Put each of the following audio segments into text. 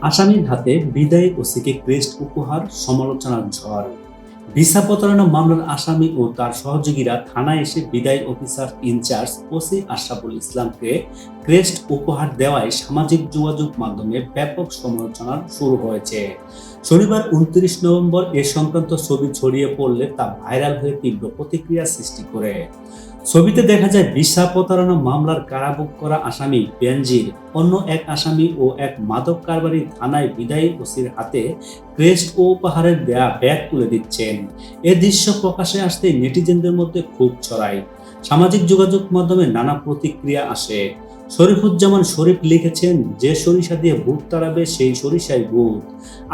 আসামির হাতে বিদায়ী ওসিকে ক্রেস্ট উপহার, সমালোচনার ঝড়। ভিসা প্রতারণা মামলার আসামি ও তার সহযোগীরা থানায় এসে বিদায়ী অফিসার ইনচার্জ ওসি আশরাফুল ইসলামকে ক্রেস্ট উপহার দেওয়ায় সামাজিক যোগাযোগ মাধ্যমে ব্যাপক সমালোচনা শুরু হয়েছে। শনিবার 29 নভেম্বর এ সংক্রান্ত ছবি ছড়িয়ে পড়লে তা ভাইরাল হয়ে তীব্র প্রতিক্রিয়া সৃষ্টি করে। ছবিতে দেখা যায় ভিসা প্রতারণা মামলার কারাভোগ করা আসামি বেনজির অন্য এক আসামি ও এক মাদক কারবারি থানায় বিদায়ী ওসির হাতে ক্রেস্ট ও উপহারের দেয়া ব্যাগ তুলে দিচ্ছেন। এ দৃশ্য প্রকাশে আসতেই নেটিজেনদের মধ্যে ক্ষোভ ছড়ায়। সামাজিক যোগাযোগ মাধ্যমে নানা প্রতিক্রিয়া আসে। শরীফুজ্জামান শরীফ লিখেছেন, যে সরিষা দিয়ে ভূত তাড়াবে সেই সরিষাই ভূত।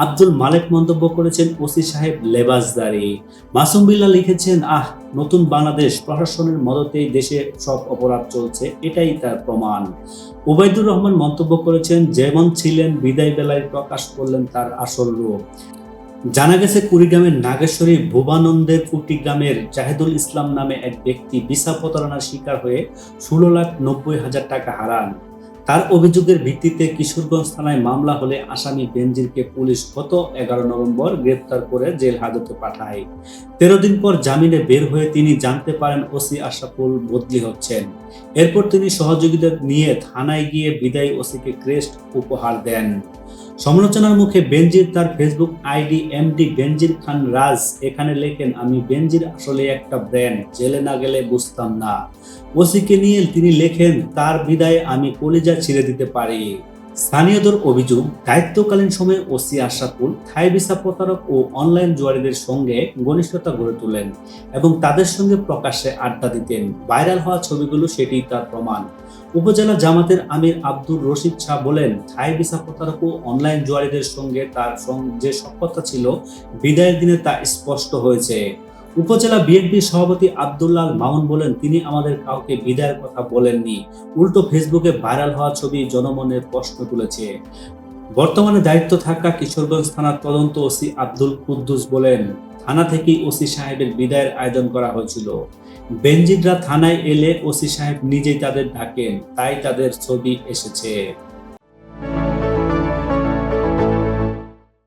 আব্দুল মালেক মন্তব্য করেছেন, ওসি সাহেব লেবাসদারি। মাসুম বিল্লাহ লিখেছেন, নতুন বাংলাদেশ প্রশাসনের মদতেই দেশে সব অপরাধ চলছে, এটাই তার প্রমাণ। ওবায়দুর রহমান মন্তব্য করেছেন, যেমন ছিলেন বিদায় বেলায় প্রকাশ করলেন তার আসল রূপ। জানা গেছে, কুড়িগ্রামের নাগেশ্বরী ভুবানন্দের কুটি গ্রামের জাহেদুল ইসলাম নামে এক ব্যক্তি ভিসা প্রতারণার শিকার হয়ে 16,90,000 টাকা হারান। তার অভিযোগের ভিত্তিতে কিশোরগঞ্জ থানায় মামলা হলে আসামি বেনজিরকে পুলিশ গত 11 নভেম্বর গ্রেপ্তার করে জেল হাজতে পাঠায়। 13 দিন পর জামিনে বের হয়ে তিনি জানতে পারেন ওসি আশরাফুল বদলি হচ্ছেন। এরপর তিনি সহযোগীদের নিয়ে থানায় গিয়ে বিদায়ী ওসিকে ক্রেস্ট উপহার দেন। সমালোচনার মুখে বেনজির তার ফেসবুক আইডি এমডি বেনজির খান রাজ এখানে লেখেন, আমি বেনজির আসলে একটা ব্র্যান্ড, জেলে না গেলে বুঝতাম না। ওসিকে নিয়ে তিনি লেখেন, তার বিদায়ে আমি কলিজা ছিঁড়ে দিতে পারি। স্থানীয়দের অভিযোগ, দায়িত্বকালীন সময়ে ওসি আশরাফুল থাই ভিসা প্রতারক ও অনলাইন জুয়ারিদের সঙ্গে ঘনিষ্ঠতা গড়ে তোলেন এবং তাদের সঙ্গে প্রকাশ্যে আড্ডা দিতেন। ভাইরাল হওয়া ছবিগুলো সেটিই তার প্রমাণ। উপজেলা জামাতের আমির আব্দুর রশিদ শাহ বলেন, থাই ভিসা প্রতারক ও অনলাইন জুয়ারিদের সঙ্গে তার যে সখ্যতা ছিল বিদায়ের দিনে তা স্পষ্ট হয়েছে। উপজেলা বিএনপির সভাপতি আব্দুল্লাহ মামুন বলেন, তিনি আমাদের কাউকে বিদায়ের কথা বলেননি, উল্টো ফেসবুকে ভাইরাল হওয়া ছবি জনমনের প্রশ্ন তুলেছে। বর্তমানে দায়িত্ব থাকা কিশোরগঞ্জ থানার তদন্ত ওসি আব্দুল কুদ্দুস বলেন, থানা থেকেই ওসি সাহেবের বিদায়ের আয়োজন করা হয়েছিল। বেনজিররা থানায় এলে ওসি সাহেব নিজেই তাদের ডাকেন, তাই তাদের ছবি এসেছে।